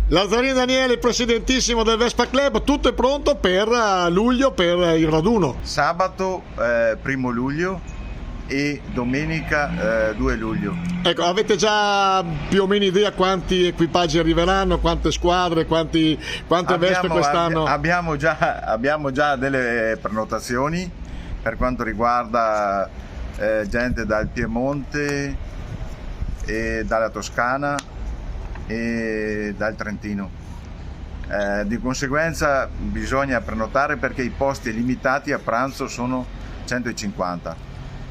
Lazzarini Daniele, presidentissimo del Vespa Club, tutto è pronto per luglio, per il raduno. Sabato 1 luglio e domenica 2 luglio. Ecco, avete già più o meno idea quanti equipaggi arriveranno, quante squadre, quante Vespe quest'anno? Abbiamo già delle prenotazioni per quanto riguarda gente dal Piemonte e dalla Toscana e dal Trentino. Di conseguenza bisogna prenotare perché i posti limitati a pranzo sono 150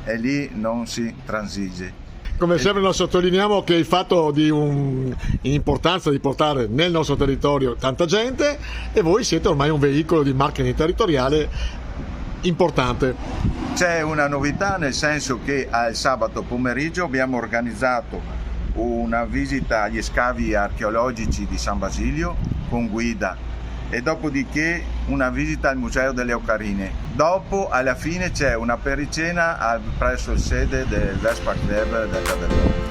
e lì non si transige. Come sempre noi sottolineiamo che il fatto di un'importanza di portare nel nostro territorio tanta gente, e voi siete ormai un veicolo di marketing territoriale importante. C'è una novità, nel senso che al sabato pomeriggio abbiamo organizzato una visita agli scavi archeologici di San Basilio con guida e dopodiché una visita al Museo delle Ocarine. Dopo, alla fine, c'è una pericena presso il sede del Vespa Club del Cadellone.